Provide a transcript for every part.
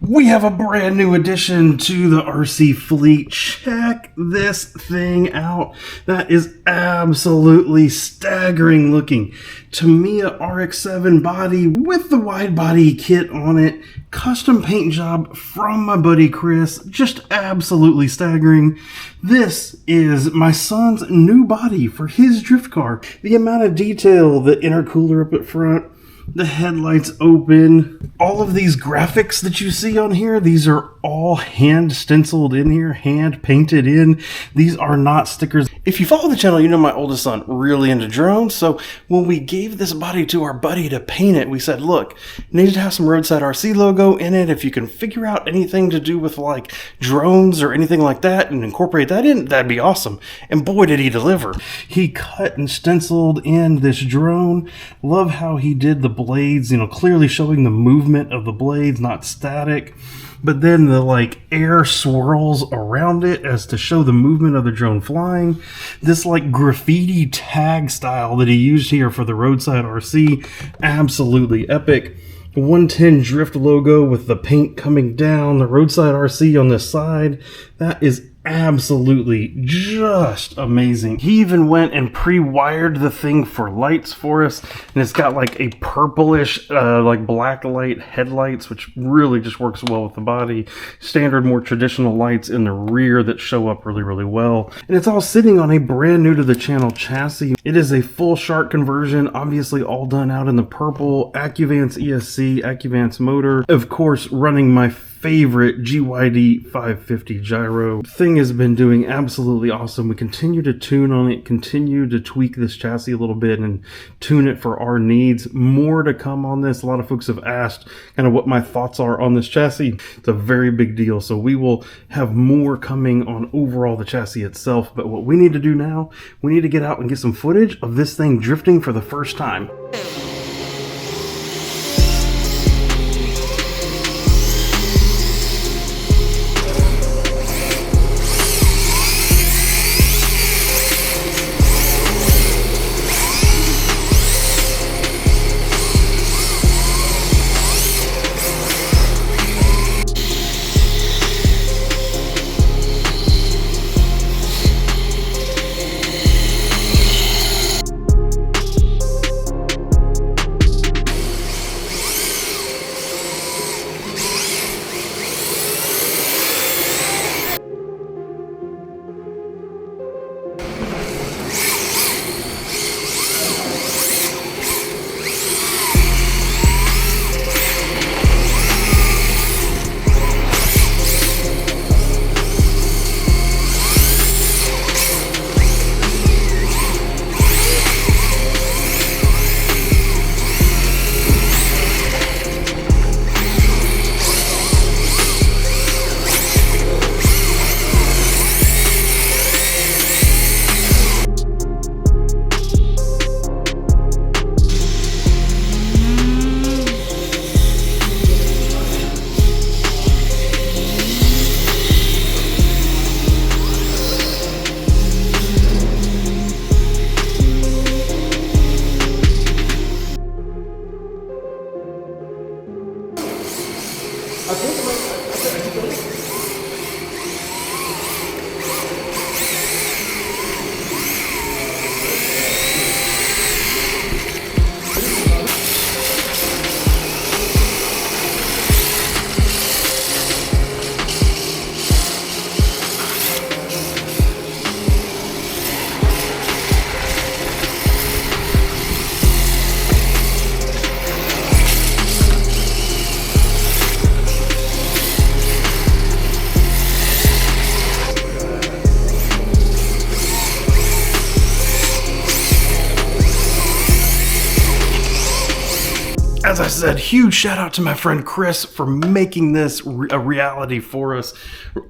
We have a brand new addition to the RC fleet. Check this thing out. That is absolutely staggering looking. Tamiya RX7 body with the wide body kit on it. Custom paint job from my buddy Chris. Just absolutely staggering. This is my son's new body for his drift car. The amount of detail, the intercooler up at front, the headlights open, all of these graphics that you see on here, these are all hand stenciled in here, hand painted in. These are not stickers. If you follow the channel, you know my oldest son really into drones. So when we gave this body to our buddy to paint it, we said, look, need to have some Roadside RC logo in it. If you can figure out anything to do with like drones or anything like that and incorporate that in, that'd be awesome. And boy, did he deliver. He cut and stenciled in this drone. Love how he did the blades, you know, clearly showing the movement of the blades, not static, but then the like air swirls around it as to show the movement of the drone flying. This like graffiti tag style that he used here for the Roadside RC, absolutely epic. 110 Drift logo with the paint coming down, the Roadside RC on this side. That is absolutely just amazing. He even went and pre-wired the thing for lights for us, and it's got like a purplish like black light headlights, which really just works well with the body. Standard, more traditional lights in the rear that show up really well, and it's all sitting on a brand new to the channel chassis. It is a full Shark conversion, obviously all done out in the purple. Accuvance ESC, Accuvance motor, of course running my favorite GYD 550 gyro. Thing has been doing absolutely awesome. We continue to tune on it, continue to tweak this chassis a little bit and tune it for our needs. More to come on this. A lot of folks have asked kind of what my thoughts are on this chassis. It's a very big deal, so we will have more coming on overall the chassis itself. But what we need to do now, we need to get out and get some footage of this thing drifting for the first time. As I said, huge shout out to my friend Chris for making this a reality for us.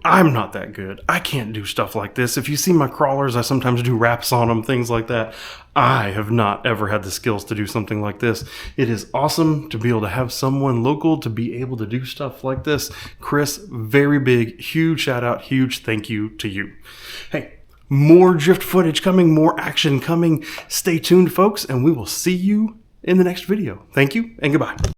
I'm not that good. I can't do stuff like this. If you see my crawlers, I sometimes do wraps on them, things like that. I have not ever had the skills to do something like this. It is awesome to be able to have someone local to be able to do stuff like this. Chris, very big, huge shout out, huge thank you to you. Hey, more drift footage coming, more action coming. Stay tuned, folks, and we will see you in the next video. Thank you and goodbye.